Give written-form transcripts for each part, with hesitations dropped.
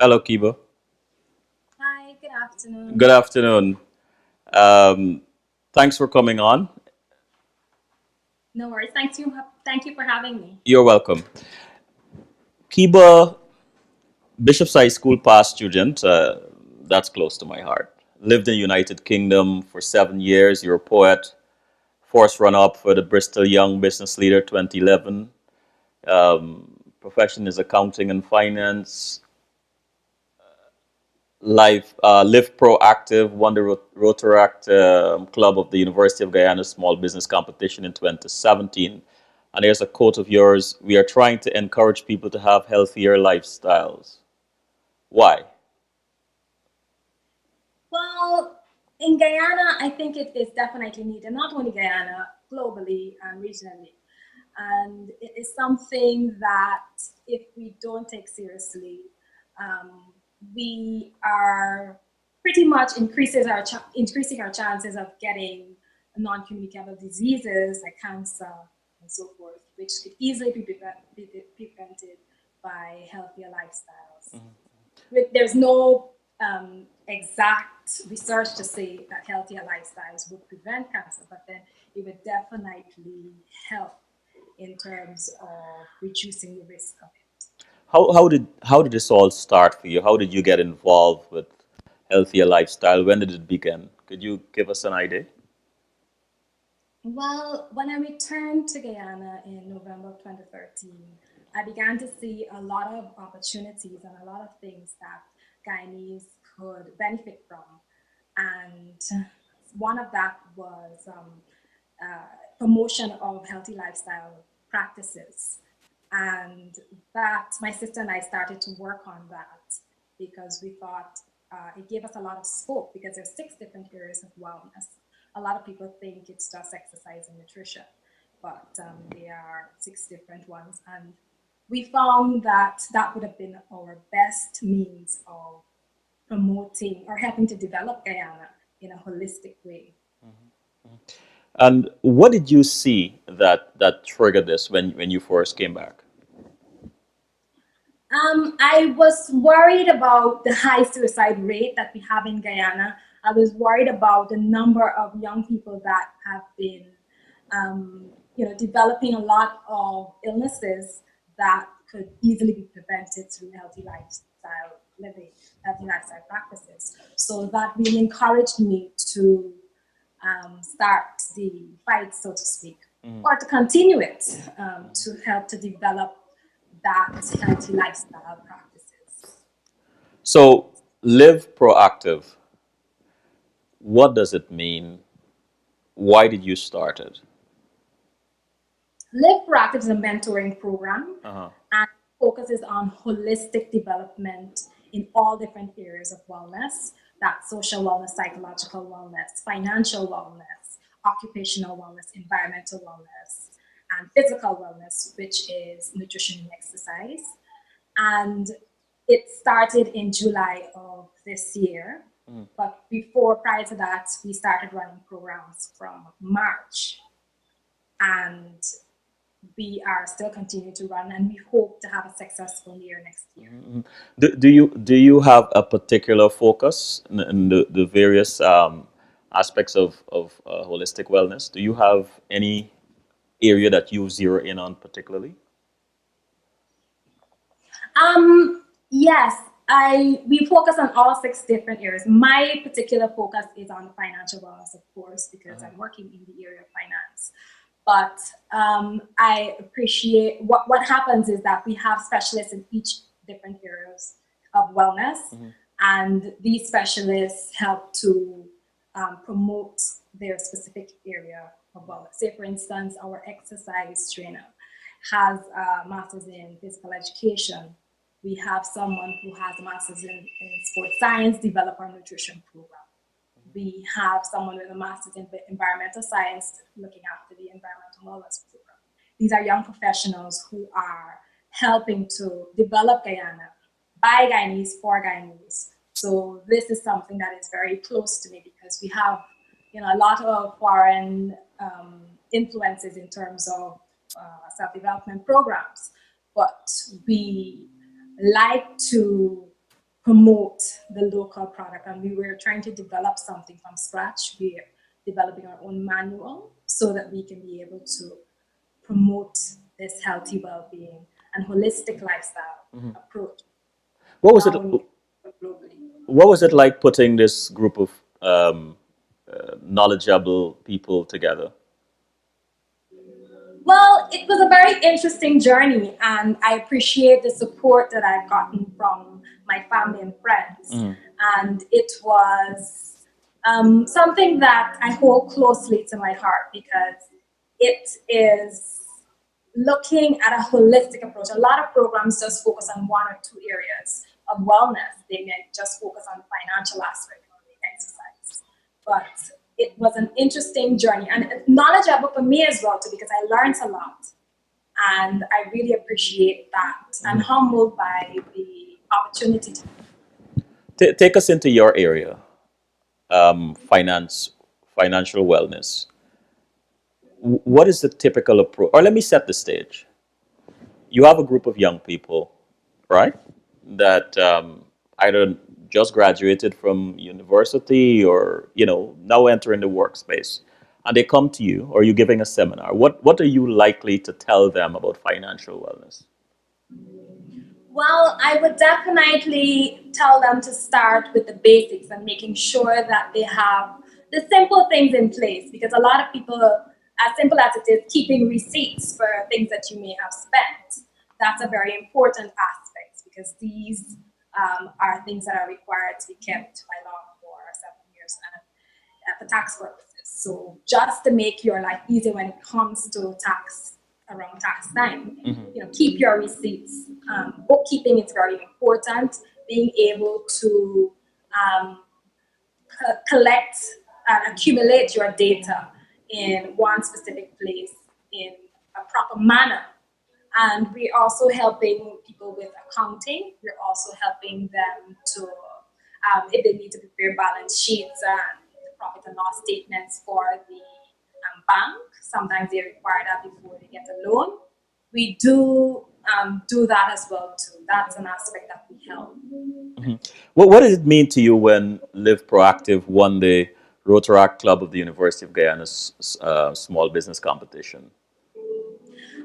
Hello, Keiba. Hi, good Good afternoon. afternoon. Um, Thanks for coming on. No worries. Thank you for having me. You're welcome. Keiba, Bishop's High School past student, that's close to my heart. Lived in the United Kingdom for 7 years. You're a poet, force run-up for the Bristol Young Business Leader 2011. Profession is accounting and finance. Live Proactive won the Rotaract Club of the University of Guyana Small Business Competition in 2017. And there's a quote of yours: "We are trying to encourage people to have healthier lifestyles." Why? Well, in Guyana, I think it is definitely needed, not only Guyana, globally and regionally. And it is something that if we don't take seriously, um, we are pretty much increasing our chances of getting non-communicable diseases like cancer and so forth, which could easily be prevented by healthier lifestyles. There's no exact research to say that healthier lifestyles would prevent cancer, but then it would definitely help in terms of reducing the risk of it. How did this all start for you? How did you get involved with healthier lifestyle? When did it begin? Could you give us an idea? Well, when I returned to Guyana in November of 2013, I began to see a lot of opportunities and a lot of things that Guyanese could benefit from. And one of that was promotion of healthy lifestyle practices. And that my sister and I started to work on that because we thought it gave us a lot of scope because there's 6 different areas of wellness. A lot of people think it's just exercise and nutrition, but there are 6 different ones. And we found that that would have been our best means of promoting or helping to develop Guyana in a holistic way. And what did you see that triggered this when you first came back? I was worried about the high suicide rate that we have in Guyana. I was worried about the number of young people that have been, developing a lot of illnesses that could easily be prevented through healthy lifestyle living, healthy lifestyle practices. So that really encouraged me to start the fight, so to speak, or to continue it to help to develop that healthy lifestyle practices. So, live proactive. What does it mean? Why did you start it? Live Proactive is a mentoring program Uh-huh. and focuses on holistic development in all different areas of wellness. That's social wellness, psychological wellness, financial wellness, occupational wellness, environmental wellness, and physical wellness, which is nutrition and exercise. And it started in July of this year. But prior to that, we started running programs from March. And we are still continuing to run, and we hope to have a successful year next year. Do you have a particular focus in the various aspects of holistic wellness? Do you have any area that you zero in on particularly? Yes, I we focus on all 6 different areas. My particular focus is on financial wellness, of course, because I'm working in the area of finance. But I appreciate what happens is that we have specialists in each different areas of wellness, and these specialists help to promote their specific area of wellness. Say, for instance, our exercise trainer has a master's in physical education. We have someone who has a master's in sports science, develop our nutrition program. We have someone with a master's in environmental science looking after the environmental wellness program. These are young professionals who are helping to develop Guyana by Guyanese for Guyanese. So this is something that is very close to me because we have, a lot of foreign influences in terms of self-development programs, but we like to promote the local product, and we were trying to develop something from scratch. We're developing our own manual so that we can be able to promote this healthy well-being and holistic lifestyle approach, What was it? not only but globally. What was it like putting this group of knowledgeable people together? Well, it was a very interesting journey, and I appreciate the support that I've gotten from my family and friends. And it was something that I hold closely to my heart because it is looking at a holistic approach. A lot of programs just focus on one or two areas of wellness. They may just focus on the financial aspect or the exercise. But it was an interesting journey and knowledgeable for me as well too, because I learned a lot. And I really appreciate that. I'm humbled by the opportunity to. Take us into your area, finance, financial wellness. What is the typical approach? Or let me set the stage. You have a group of young people, right? That either just graduated from university or now entering the workspace, and they come to you, or you're giving a seminar. What are you likely to tell them about financial wellness? Well, I would definitely tell them to start with the basics and making sure that they have the simple things in place because a lot of people, as simple as it is, keeping receipts for things that you may have spent, that's a very important aspect because these are things that are required to be kept by law for 7 years and for tax purposes. So just to make your life easier when it comes to tax around tax time, keep your receipts. Bookkeeping is very important. Being able to collect and accumulate your data in one specific place in a proper manner. And we're also helping people with accounting. We're also helping them to, if they need to prepare balance sheets and profit and loss statements for the bank. Sometimes they require that before they get a loan. We do that as well too. That's an aspect that we help. What does it mean to you when Live Proactive won the Rotaract Club of the University of Guyana's small business competition?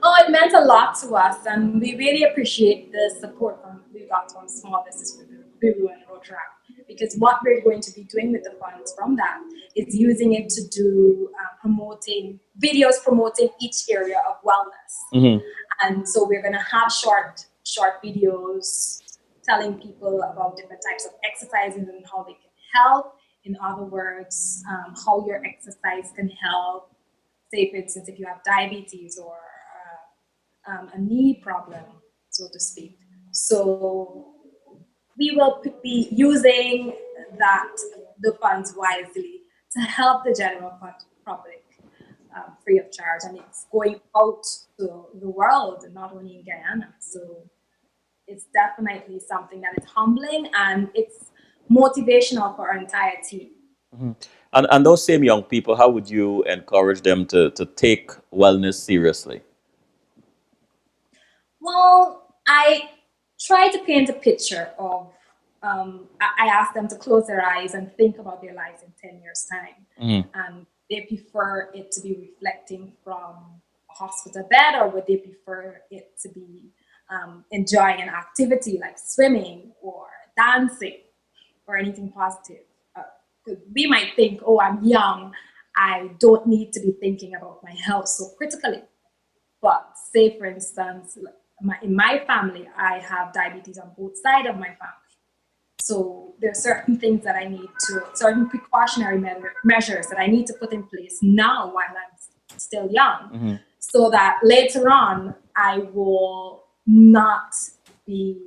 Oh, it meant a lot to us, and we really appreciate the support we got from Small Business Bureau and Rotaract because what we're going to be doing with the funds from that is using it to do promoting videos promoting each area of wellness. And so we're going to have short videos telling people about different types of exercises and how they can help. In other words, how your exercise can help. Say, for instance, if you have diabetes or a knee problem, so to speak. So we will be using the funds wisely to help the general public free of charge, and it's going out to the world, not only in Guyana. So it's definitely something that is humbling and it's motivational for our entire team. And those same young people, how would you encourage them to take wellness seriously? Well, I try to paint a picture of, I ask them to close their eyes and think about their lives in 10 years' time. And they prefer it to be reflecting from a hospital bed, or would they prefer it to be enjoying an activity like swimming or dancing or anything positive? We might think, oh, I'm young, I don't need to be thinking about my health so critically. But say, for instance, in my family, I have diabetes on both sides of my family. So there are certain things that I need to, certain precautionary measures that I need to put in place now while I'm still young, so that later on I will not be,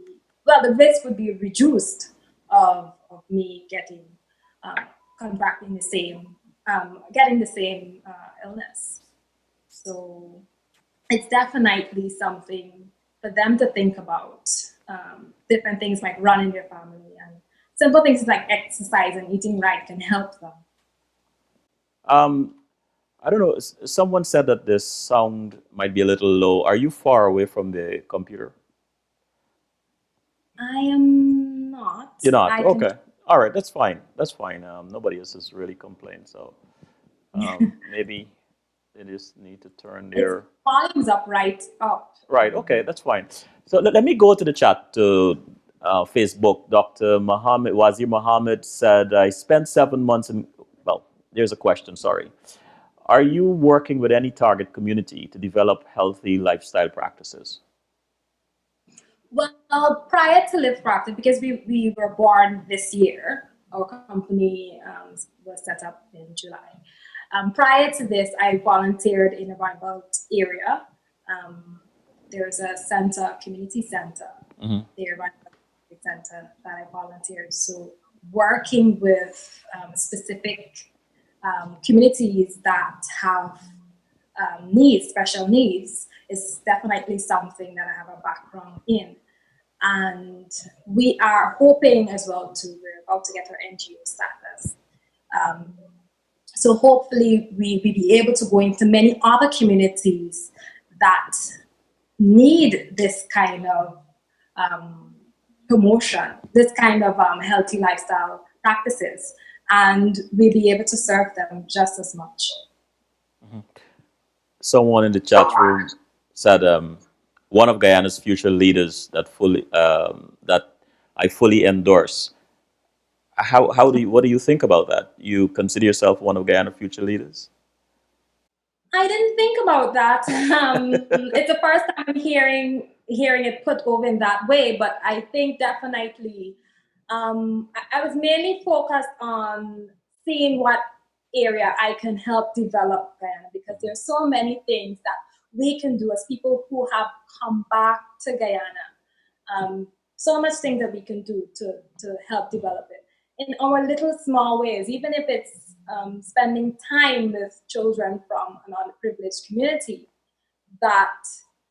well, the risk would be reduced of me getting, contracting the same, getting the same illness. So it's definitely something for them to think about. Different things like running their family and simple things like exercise and eating right can help them. Um, I don't know. Someone said that this sound might be a little low. Are you far away from the computer? I am not. You're not. I can. Okay. All right. That's fine. That's fine. Nobody else has really complained. So maybe they just need to turn Its their volume's up, right up. right. Okay. That's fine. So let me go to the chat to Facebook. Dr. Mohammed Wazir Mohammed said, "I spent 7 months in." Well, there's a question. Sorry. Are you working with any target community to develop healthy lifestyle practices? Well, prior to Live Proactive, because we were born this year, our company was set up in July. Prior to this, I volunteered in a roundabout area. Um, there's a center, community center, Hmm. there, roundabout center that I volunteered. So working with specific communities that have needs, special needs, is definitely something that I have a background in. And we are hoping as well we're about to get our NGO status. Um, so hopefully we be able to go into many other communities that need this kind of um, promotion, this kind of healthy lifestyle practices, and we be able to serve them just as much. Someone in the chat room said one of Guyana's future leaders that I fully endorse. How do you what do you think about that? You consider yourself one of Guyana's future leaders? I didn't think about that. It's the first time I'm hearing it put over in that way, but I think definitely I was mainly focused on seeing what area I can help develop Guyana, because there's so many things that we can do as people who have come back to Guyana. So much things that we can do to help develop it in our little small ways, even if it's spending time with children from an underprivileged community, that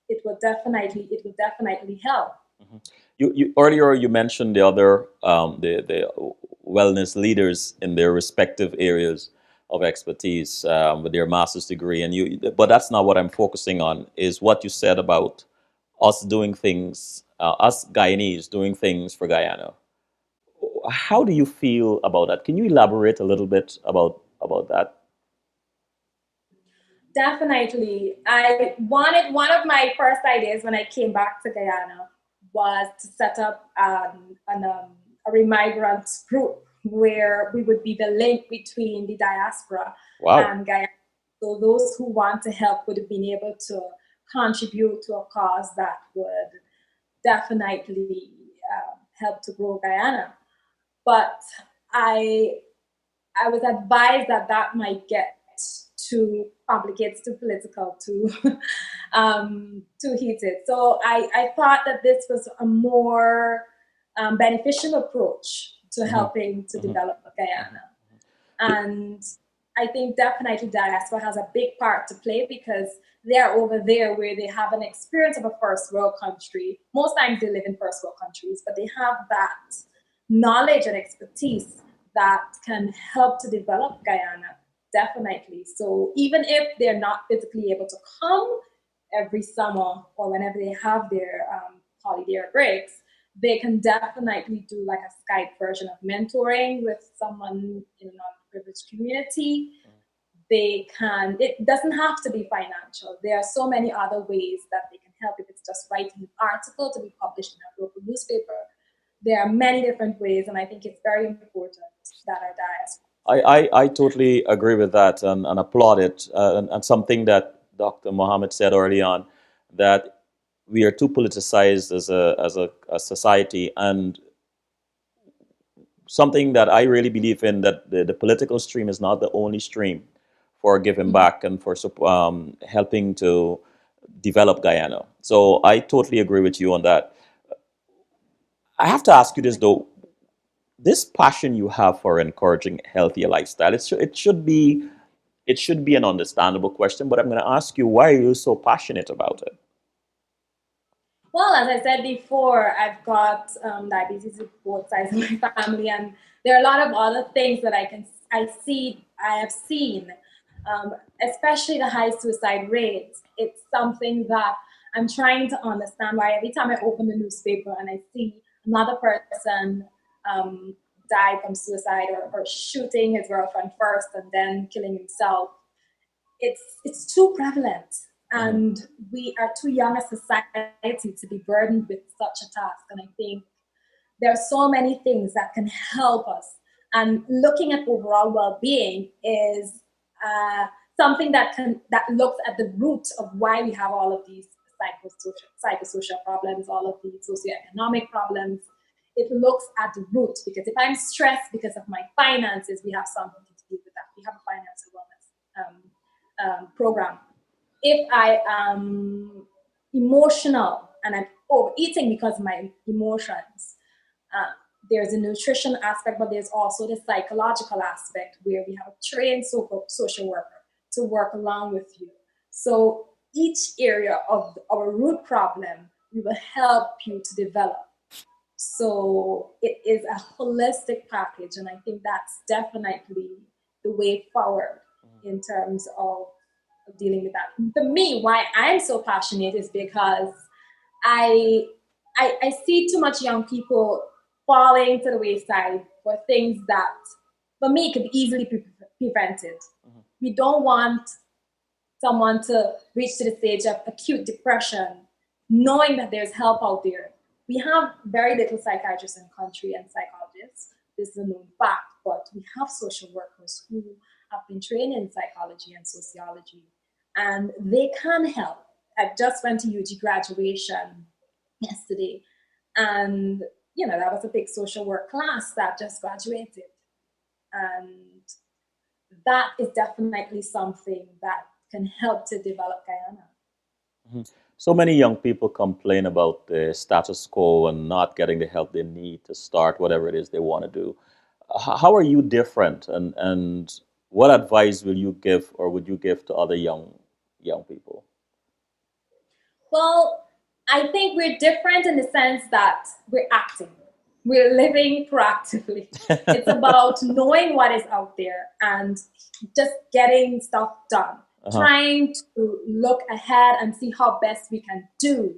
it will definitely help. You earlier you mentioned the other the wellness leaders in their respective areas of expertise with their master's degree, and you. But that's not what I'm focusing on. Is what you said about us doing things, us Guyanese doing things for Guyana. How do you feel about that? Can you elaborate a little bit about that? Definitely. I wanted one of my first ideas when I came back to Guyana was to set up a remigrant group where we would be the link between the diaspora Wow. and Guyana. So those who want to help would have been able to contribute to a cause that would definitely help to grow Guyana. But I I was advised that that might get too complicated, too political, too heated. So I thought that this was a more beneficial approach to Hmm. helping to Hmm. develop Guyana. And I think definitely diaspora has a big part to play, because they're over there where they have an experience of a first world country. Most times they live in first world countries, but they have that knowledge and expertise that can help to develop Guyana, definitely. So even if they're not physically able to come every summer or whenever they have their holiday or breaks, they can definitely do like a Skype version of mentoring with someone in a non-privileged community. They can, it doesn't have to be financial. There are so many other ways that they can help. If it's just writing an article to be published in a local newspaper, there are many different ways, and I think it's very important that our diaspora. I totally agree with that and applaud it. And something that Dr. Mohammed said early on, that we are too politicized as a society, and something that I really believe in, that the political stream is not the only stream for giving Mhm. back and for helping to develop Guyana. So I totally agree with you on that. I have to ask you this Definitely. though: this passion you have for encouraging healthier lifestyle, it should be an understandable question, but I'm going to ask you, why are you so passionate about it? Well, as I said before, I've got diabetes with both sides of my family, and there are a lot of other things that I have seen, especially the high suicide rates. It's something that I'm trying to understand. Why every time I open the newspaper and I see another person died from suicide, or shooting his girlfriend first and then killing himself. It's too prevalent, and we are too young a society to be burdened with such a task. And I think there are so many things that can help us. And looking at overall well-being is something that looks at the root of why we have all of these psychosocial problems, all of these socioeconomic problems. It looks at the root, because if I'm stressed because of my finances, we have something to do with that. We have a financial wellness program. If I am emotional and I'm overeating because of my emotions, uh, there's a nutrition aspect, but there's also the psychological aspect where we have a trained social worker to work along with you. So each area of our root problem, we will help you to develop. So it is a holistic package, and I think that's definitely the way forward in terms of dealing with that. For me, why I'm so passionate is because I, I see too much young people falling to the wayside for things that, for me, could be easily prevented. We don't want someone to reach to the stage of acute depression, knowing that there's help out there. We have very little psychiatrists in the country and psychologists. This is a known fact, but we have social workers who have been trained in psychology and sociology, and they can help. I just went to UG graduation yesterday, and that was a big social work class that just graduated, and that is definitely something that can help to develop Guyana. So many young people complain about the status quo and not getting the help they need to start whatever it is they want to do. How are you different, and what advice will you give or would you give to other young people? Well, I think we're different in the sense that we're acting, we're living proactively. It's about knowing what is out there and just getting stuff done, Uh-huh. trying to look ahead and see how best we can do,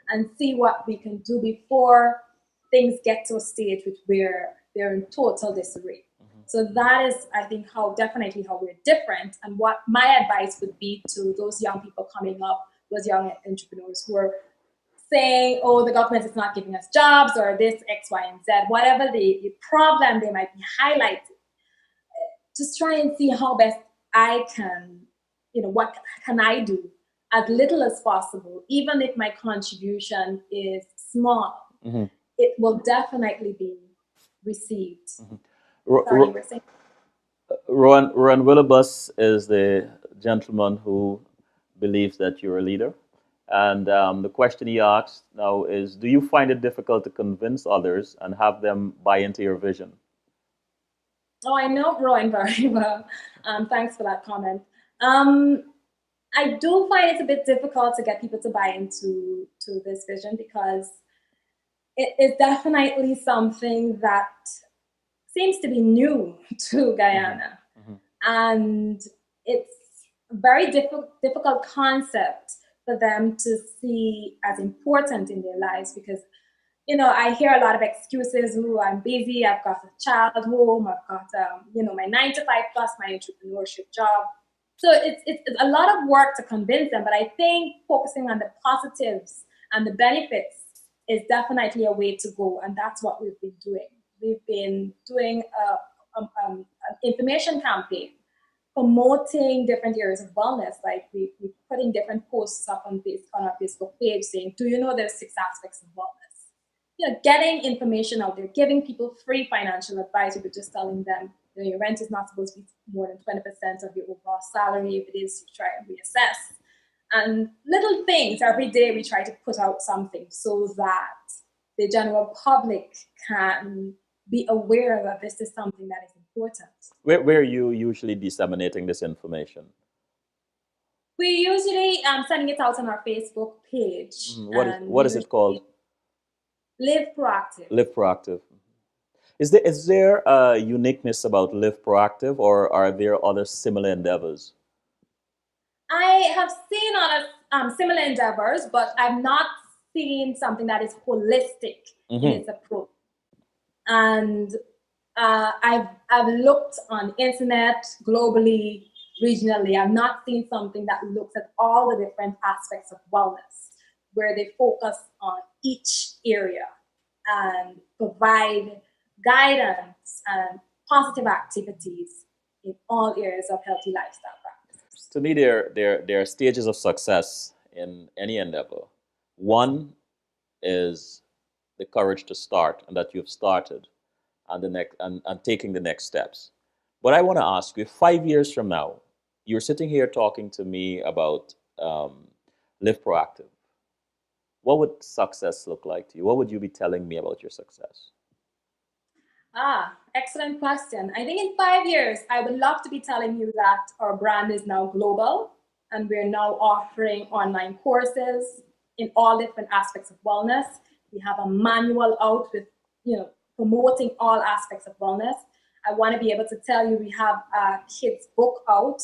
and see what we can do before things get to a stage where they're in total disarray. So that is, I think, how definitely how we're different. And what my advice would be to those young people coming up, those young entrepreneurs who are saying, "Oh, the government is not giving us jobs," or this X, Y, and Z, whatever the problem they might be highlighting, just try and see how best I can, what can I do as little as possible, even if my contribution is small. Hmm. It will definitely be received. Ro- Sorry, you Ro- were saying? Rowan Willibus is the gentleman who believes that you're a leader. And the question he asked now is, do you find it difficult to convince others and have them buy into your vision? Oh, I know Rowan very well. Thanks for that comment. Um, I do find it a bit difficult to get people to buy into to this vision, because it is definitely something that seems to be new to Hmm. Guyana, Hmm. and it's a very difficult concept for them to see as important in their lives, because I hear a lot of excuses. "Oh, I'm busy. I've got a child at home. I've got, my 9 to 5 plus my entrepreneurship job." So it's a lot of work to convince them. But I think focusing on the positives and the benefits is definitely a way to go, and that's what we've been doing. We've been doing an information campaign promoting different areas of wellness. Like we putting different posts up on our Facebook page saying, "Do you know there's 6 aspects of wellness?" Getting information out there, giving people free financial advice. We were just telling them, your rent is not supposed to be more than 20% of your overall salary. If it is, you try and reassess. And little things every day, we try to put out something so that the general public can be aware that this is something that is important. Where are you usually disseminating this information? We usually sending it out on our Facebook page, Mhm. and What is it called? usually live proactive. Live Proactive. Is there a uniqueness about Live Proactive, or are there other similar endeavors? I have seen other similar endeavors, but I've not seen something that is holistic in Hmm. its approach. And I've looked on internet globally, regionally. I've not seen something that looks at all the different aspects of wellness, where they focus on each area and provide guidance and positive activities in all areas of healthy lifestyle practices. To me, there are stages of success in any endeavor. One is the courage to start, and that you've started, and and taking the next steps. But I want to ask you, 5 years from now, you're sitting here talking to me about Live Proactive. What would success look like to you? What would you be telling me about your success? Excellent question. I think in 5 years, I would love to be telling you that our brand is now global and we're now offering online courses in all different aspects of wellness. We have a manual out with, promoting all aspects of wellness. I want to be able to tell you we have a kids book out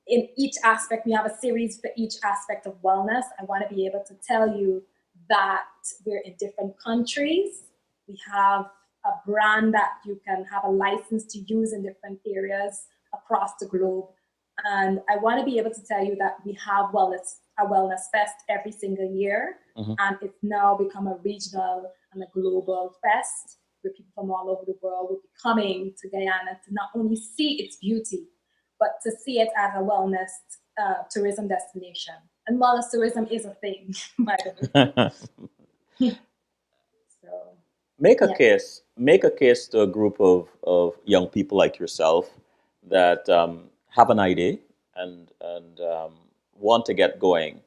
in each aspect. We have a series for each aspect of wellness. I want to be able to tell you that we're in different countries. We have a brand that you can have a license to use in different areas across the globe. And I want to be able to tell you that we have a wellness fest every single year. Mm-hmm. And it's now become a regional and a global fest where people from all over the world will be coming to Guyana to not only see its beauty, but to see it as a wellness tourism destination. And wellness tourism is a thing, by the way. So, Make a yeah. case. Make a case to a group of young people like yourself that have an idea and want to get going,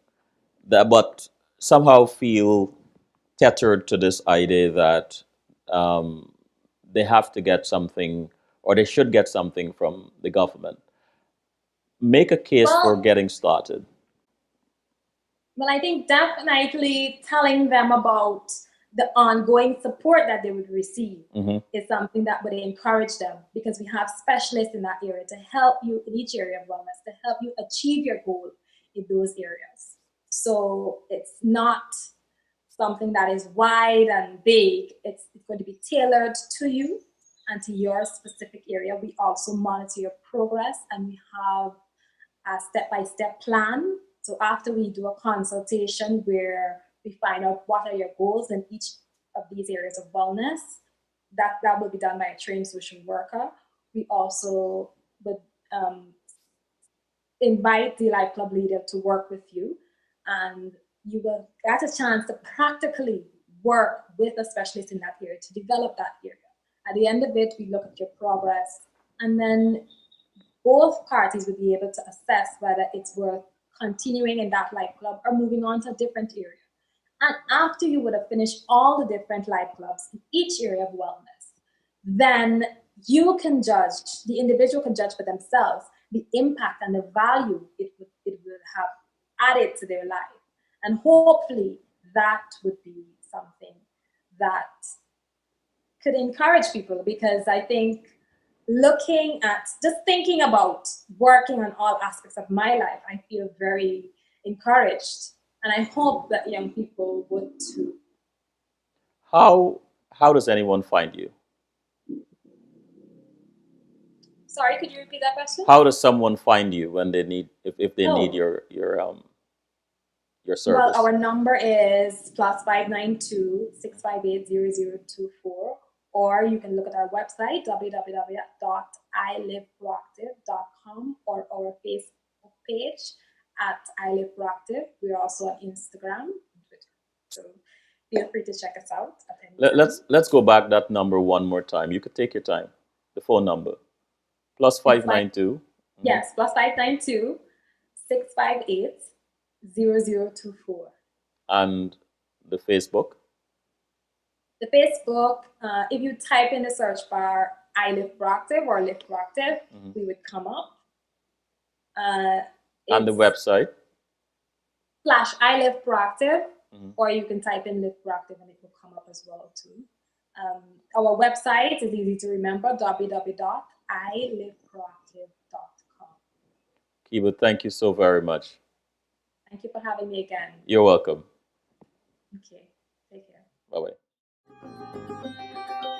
that but somehow feel tethered to this idea that um, they have to get something or they should get something from the government. Make a case for Well, getting started. Well, I think definitely telling them about the ongoing support that they would receive Hmm. is something that would encourage them, because we have specialists in that area to help you in each area of wellness, to help you achieve your goal in those areas. So it's not something that is wide and vague. It's going to be tailored to you and to your specific area. We also monitor your progress, and we have a step-by-step plan. So after we do a consultation where we find out what are your goals in each of these areas of wellness, that will be done by a trained social worker. We also would invite the Life Club leader to work with you, and you will get a chance to practically work with a specialist in that area to develop that area. At the end of it, we look at your progress, and then both parties will be able to assess whether it's worth continuing in that life club or moving on to a different area. And after you would have finished all the different life clubs in each area of wellness, then you can judge, the individual can judge for themselves the impact and the value it will have added to their life. And hopefully that would be something that could encourage people, because I think looking at just thinking about working on all aspects of my life, I feel very encouraged. And I hope that young people would too. How does anyone find you? Sorry, could you repeat that question? How does someone find you when they need if they need Oh, your well, service? our number is +592 658 0024, or you can look at our website www.iliveproactive.com, or our Facebook page at iliveproactive. We're also on Instagram and Twitter, so feel free to check us out at any time. Let's go back that number one more time. You could take your time. The phone number plus It's five like, nine two. Mm-hmm. yes, +592 658 0024. And the Facebook. The Facebook, if you type in the search bar I Live Proactive or Live Proactive, Mm-hmm. we would come up. Uh, And the it's website. slash I Live Proactive, Mm-hmm. or you can type in Live Proactive and it will come up as well too. Our website is easy to remember, www.iliveproactive.com. Kiba, thank you so very much. Thank you for having me again. You're welcome. Okay, take care. Bye bye.